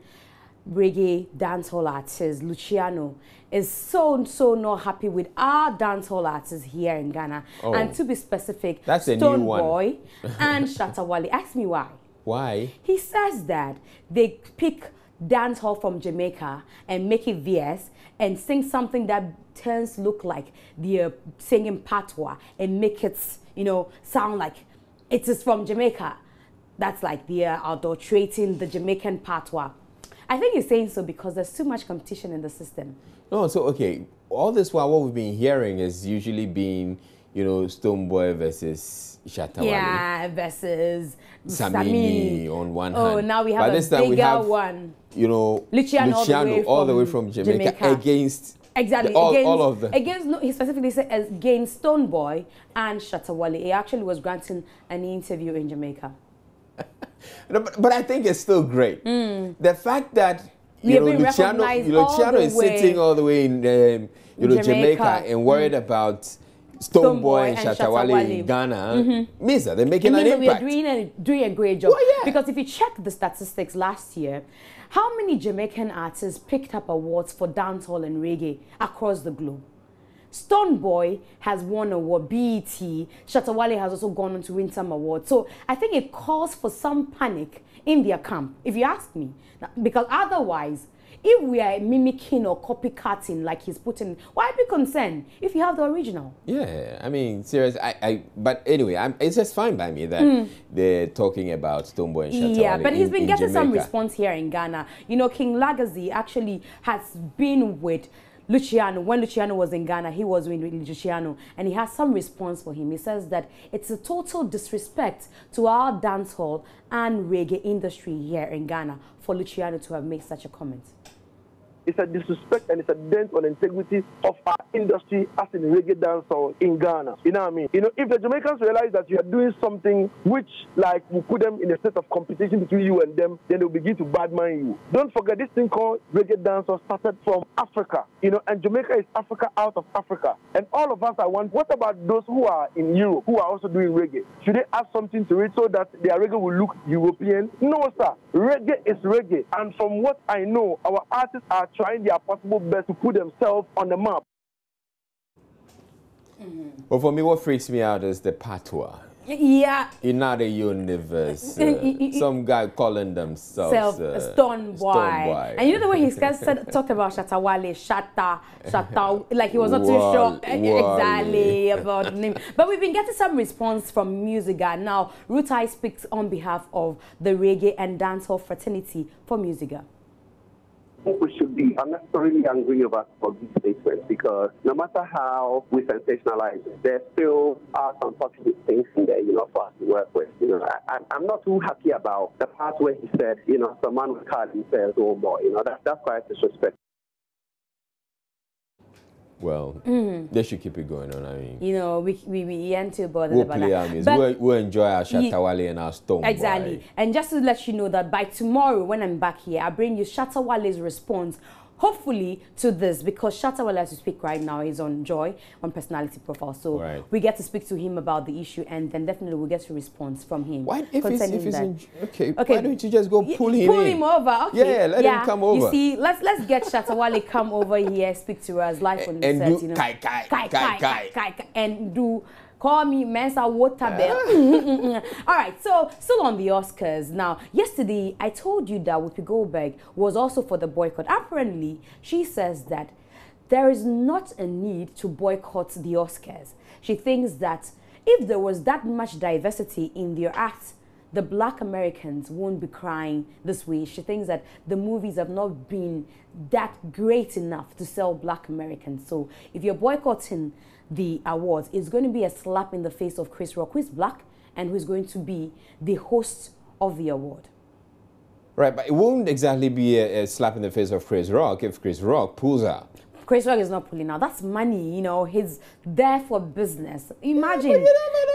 reggae dancehall artist, Luciano, is so not happy with our dancehall artists here in Ghana. Oh. And to be specific, that's a Stone new one. Boy and Shatta Wale. Ask me why. Why? He says that they pick dancehall from Jamaica and make it VS and sing something that turns look like they're singing patois and make it, you know, sound like it is from Jamaica. That's like they're adulterating the Jamaican patois. I think he's saying so because there's too much competition in the system. No, so okay, all this while what we've been hearing is usually being, you know, Stone Boy versus Shatta Wale. Yeah, versus Samini on one hand. Oh, now we have this a time bigger one. You know, Luciano all the way from Jamaica. Against exactly all of them. Against, no, he specifically said against Stone Boy and Shatta Wale. He actually was granting an interview in Jamaica. But I think it's still great. The fact that Luciano is sitting all the way in Jamaica and worried about Stone Boy and Shatta Wale in Ghana means that they're making an impact. We're doing a great job. Oh, yeah. Because if you check the statistics last year, how many Jamaican artists picked up awards for dancehall and reggae across the globe? Stone Boy has won an award, BET. Shatta Wale has also gone on to win some awards. So I think it calls for some panic in their camp, if you ask me. Because otherwise, if we are mimicking or copycatting like he's putting, why be concerned if you have the original? Yeah, I mean, serious. But anyway, it's just fine by me that they're talking about Stone Boy and Shatta Wale. Yeah, but he's been getting some Jamaica. response here in Ghana. You know, King Lagazi actually has been with Luciano. When Luciano was in Ghana, he was with Luciano, and he has some response for him. He says that it's a total disrespect to our dancehall and reggae industry here in Ghana for Luciano to have made such a comment. It's a disrespect and it's a dent on the integrity of our industry as in reggae dancehall in Ghana. You know what I mean? You know, if the Jamaicans realize that you are doing something which, like, will put them in a state of competition between you and them, then they'll begin to badmine you. Don't forget, this thing called reggae dancehall started from Africa, you know, and Jamaica is Africa out of Africa. And all of us are one. What about those who are in Europe, who are also doing reggae? Should they add something to it so that their reggae will look European? No, sir. Reggae is reggae. And from what I know, our artists are trying their possible best to put themselves on the map. Well, for me, what freaks me out is the patois. Yeah. In another universe, some guy calling themselves Stone Boy. And you know the way he talked about Shatta Wale, Shatta, like he was not too sure exactly about the name. But we've been getting some response from Musiga. Now, Rutai speaks on behalf of the reggae and dancehall fraternity for Musiga. We should be unnecessarily angry about these statements because no matter how we sensationalize it, there still are some positive things in there, you know, for us to work with. You know, I'm not too happy about the part where he said, you know, some man would call himself old boy. You know, that's quite disrespectful. Well, they should keep it going on. I mean, you know, we ain't too bothered we'll about play that. We'll enjoy our Shatta Wale and our Stone Exactly. Boy. And just to let you know that by tomorrow, when I'm back here, I'll bring you Shatta Wale's response, hopefully, to this, because Shatta Wale, as we speak right now, is on Joy, on Personality Profile. So we get to speak to him about the issue, and then definitely we'll get a response from him. Why, if he's okay, why don't you just go pull him in? Pull him over. Okay. Yeah, let him come over. You see, let's get Shatta Wale come over here, speak to us live on the set, you know. Kai, and do Call me Mensa Waterbell. All right, so still on the Oscars. Now, yesterday, I told you that Whoopi Goldberg was also for the boycott. Apparently, she says that there is not a need to boycott the Oscars. She thinks that if there was that much diversity in their acts, the Black Americans won't be crying this way. She thinks that the movies have not been that great enough to sell Black Americans. So if you're boycotting the awards, it's going to be a slap in the face of Chris Rock, who is Black and who is going to be the host of the award. Right, but it won't exactly be a slap in the face of Chris Rock if Chris Rock pulls out. Chris Rock is not pulling out. That's money, you know. He's there for business. Imagine.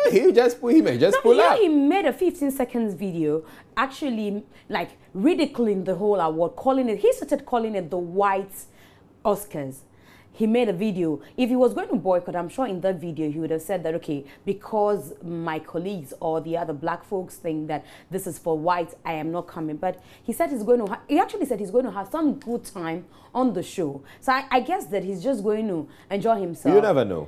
He just pull out. He made a 15 seconds video actually like ridiculing the whole award, he started calling it the white Oscars. He made a video. If he was going to boycott, I'm sure in that video he would have said that, okay, because my colleagues or the other Black folks think that this is for whites, I am not coming. But he said he actually said he's going to have some good time on the show. So I guess that he's just going to enjoy himself. You never know.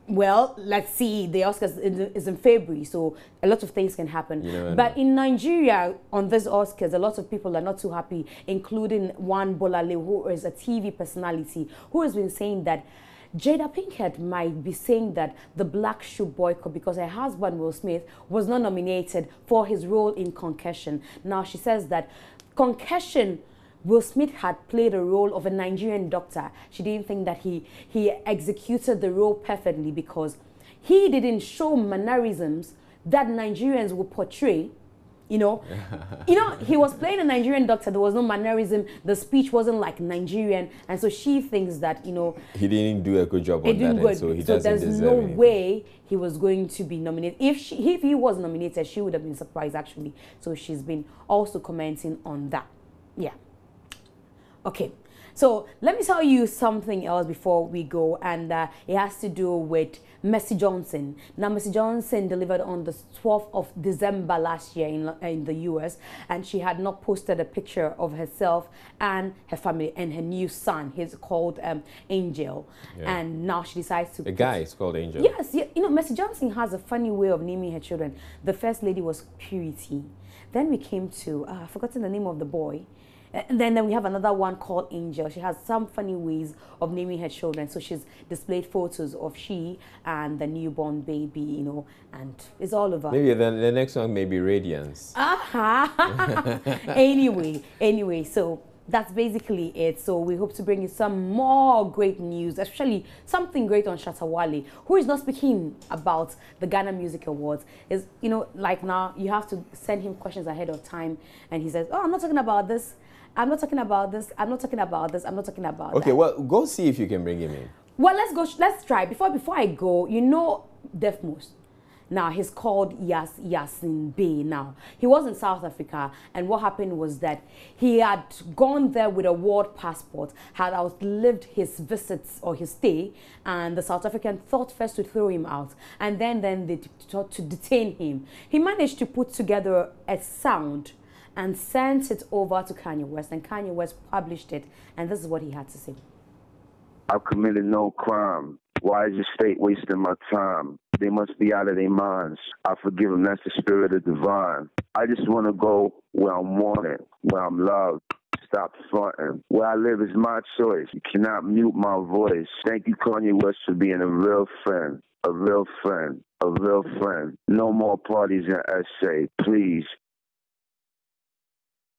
Well, let's see. The Oscars is in February, so a lot of things can happen. But in Nigeria, on this Oscars, a lot of people are not too happy, including one Bolale, who is a TV personality, who has been saying that Jada Pinkett might be saying that the Blacks should boycott because her husband, Will Smith, was not nominated for his role in Concussion. Now, she says that Concussion, Will Smith had played a role of a Nigerian doctor. She didn't think that he executed the role perfectly because he didn't show mannerisms that Nigerians would portray. You know, he was playing a Nigerian doctor. There was no mannerism. The speech wasn't like Nigerian, and so she thinks that he didn't do a good job on that, and so he doesn't there's deserve no anything. way he was going to be nominated. If he was nominated, she would have been surprised actually. So she's been also commenting on that. Yeah. Okay, so let me tell you something else before we go, and it has to do with Mercy Johnson. Now, Mercy Johnson delivered on the 12th of December last year in the US, and she had not posted a picture of herself and her family and her new son. He's called Angel, and now she decides to... The guy is called Angel. Yes, yeah, Mercy Johnson has a funny way of naming her children. The first lady was Purity. Then we came to, I've forgotten the name of the boy. And then we have another one called Angel. She has some funny ways of naming her children. So she's displayed photos of she and the newborn baby, and it's all over. Maybe the next one may be Radiance. Anyway, so that's basically it. So we hope to bring you some more great news, especially something great on Shatta Wale, who is not speaking about the Ghana Music Awards. Is like now you have to send him questions ahead of time, and he says, "Oh, I'm not talking about this. I'm not talking about this. I'm not talking about this. I'm not talking about that." Okay, well, go see if you can bring him in. Well, let's go. Let's try. Before I go, Defmos. Now, he's called Yasin Bey now. He was in South Africa, and what happened was that he had gone there with a world passport, had outlived his visits or his stay, and the South African thought first to throw him out, and then they thought to detain him. He managed to put together a sound and sent it over to Kanye West, and Kanye West published it, and this is what he had to say. I've committed no crime. Why is the state wasting my time? They must be out of their minds. I forgive them. That's the spirit of divine. I just want to go where I'm wanted, where I'm loved. Stop fronting. Where I live is my choice. You cannot mute my voice. Thank you, Kanye West, for being a real friend. A real friend. A real friend. No more parties in SA, please.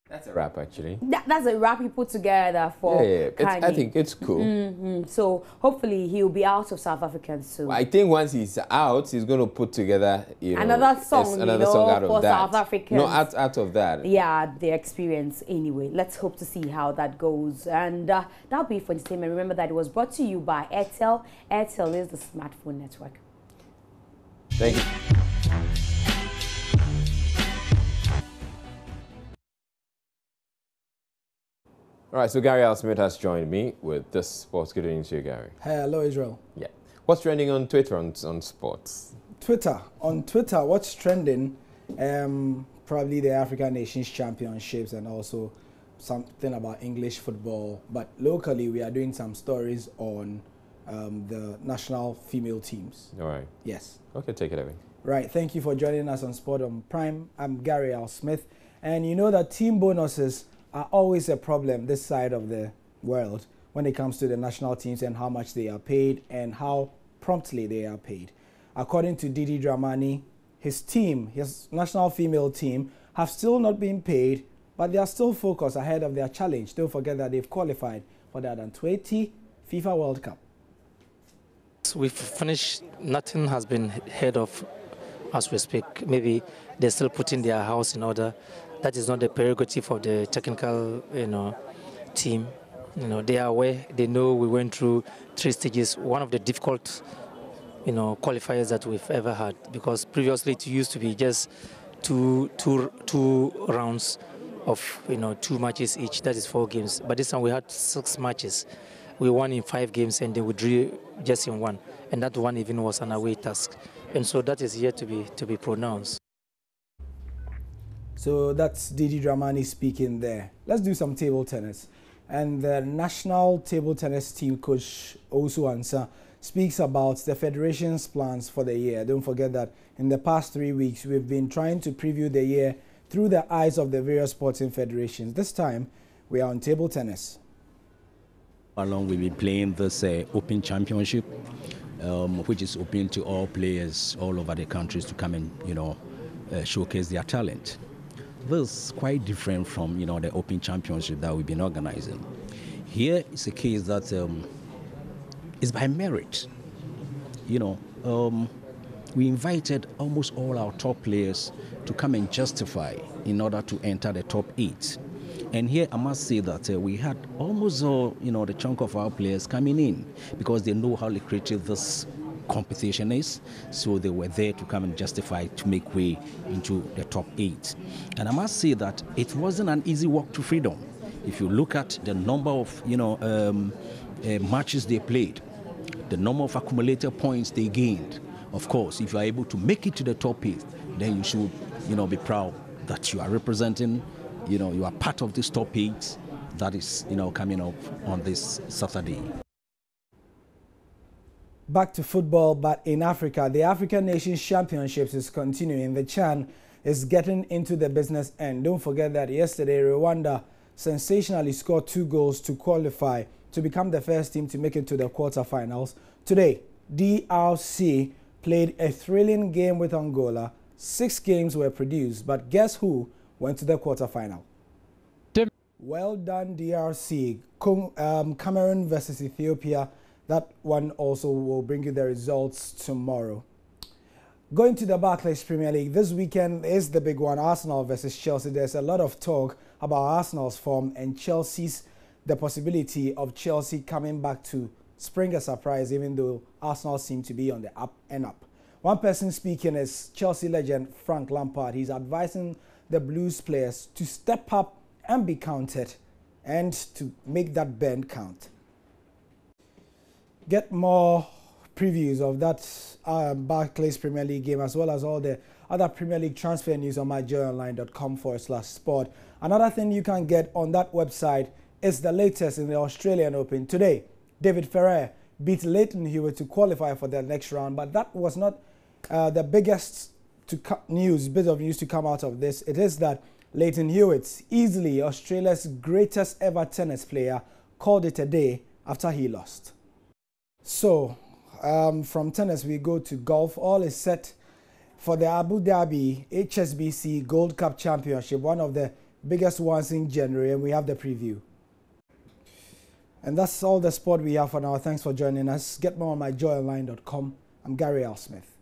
That's a rap, actually. That's a rap he put together for Kanye. I think it's cool. So hopefully he'll be out of South Africa soon. I think once he's out, he's going to put together another song, out of for that. South Africans. No, out of that. Yeah, the experience anyway. Let's hope to see how that goes. And that'll be for entertainment. Remember that it was brought to you by Airtel. Airtel is the smartphone network. Thank you. All right, so Gary Al-Smith has joined me with this sports. Good evening to you, Gary. Hello, Israel. Yeah. What's trending on Twitter on sports? On Twitter, what's trending? Probably the African Nations Championships and also something about English football. But locally, we are doing some stories on the national female teams. All right. Yes. Okay, take it away. Right. Thank you for joining us on Sport on Prime. I'm Gary Al Smith. And you know that team bonuses are always a problem this side of the world when it comes to the national teams and how much they are paid and how promptly they are paid. According to Didi Dramani, his team, his national female team, have still not been paid, but they are still focused ahead of their challenge. Don't forget that they've qualified for the Under-20 FIFA World Cup. We've finished, nothing has been heard of as we speak. Maybe they're still putting their house in order. That is not the prerogative of the technical, team. They are aware, they know we went through 3 stages, one of the difficult, qualifiers that we've ever had, because previously it used to be just two rounds of 2 matches each. That is 4 games. But this time we had 6 matches. We won in 5 games and then we drew just in 1, and that one even was an away task. And so that is yet to be pronounced. So that's Didi Dramani speaking there. Let's do some table tennis. And the national table tennis team coach Osu Ansah speaks about the federation's plans for the year. Don't forget that in the past 3 weeks, we've been trying to preview the year through the eyes of the various sporting federations. This time, we are on table tennis. Along we'll be playing this Open Championship, which is open to all players all over the countries to come and, showcase their talent. This is quite different from, the Open Championship that we've been organizing. Here is a case that is by merit. We invited almost all our top players to come and justify in order to enter the top 8. And here I must say that we had almost the chunk of our players coming in because they know how lucrative this competition is. So they were there to come and justify to make way into the top 8. And I must say that it wasn't an easy walk to freedom. If you look at the number of matches they played, the number of accumulated points they gained, of course, if you are able to make it to the top 8, then you should be proud that you are representing, you are part of this top 8 that is, coming up on this Saturday. Back to football, but in Africa, the African Nations Championships is continuing. The CHAN is getting into the business end. Don't forget that yesterday, Rwanda sensationally scored 2 goals to qualify to become the first team to make it to the quarterfinals. Today, DRC played a thrilling game with Angola. 6 games were produced, but guess who went to the quarterfinal? Well done, DRC. Cameroon versus Ethiopia. That one also will bring you the results tomorrow. Going to the Barclays Premier League, this weekend is the big one, Arsenal versus Chelsea. There's a lot of talk about Arsenal's form and the possibility of Chelsea coming back to spring a surprise, even though Arsenal seem to be on the up and up. One person speaking is Chelsea legend Frank Lampard. He's advising the Blues players to step up and be counted and to make that bend count. Get more previews of that Barclays Premier League game as well as all the other Premier League transfer news on myjoyonline.com/sport. Another thing you can get on that website is the latest in the Australian Open. Today, David Ferrer beat Leighton Hewitt to qualify for the next round, but that was not the biggest bit of news to come out of this. It is that Leighton Hewitt, easily Australia's greatest ever tennis player, called it a day after he lost. So, from tennis, we go to golf. All is set for the Abu Dhabi HSBC Gold Cup Championship, one of the biggest ones in January, and we have the preview. And that's all the sport we have for now. Thanks for joining us. Get more on myjoyonline.com. I'm Gary Al Smith.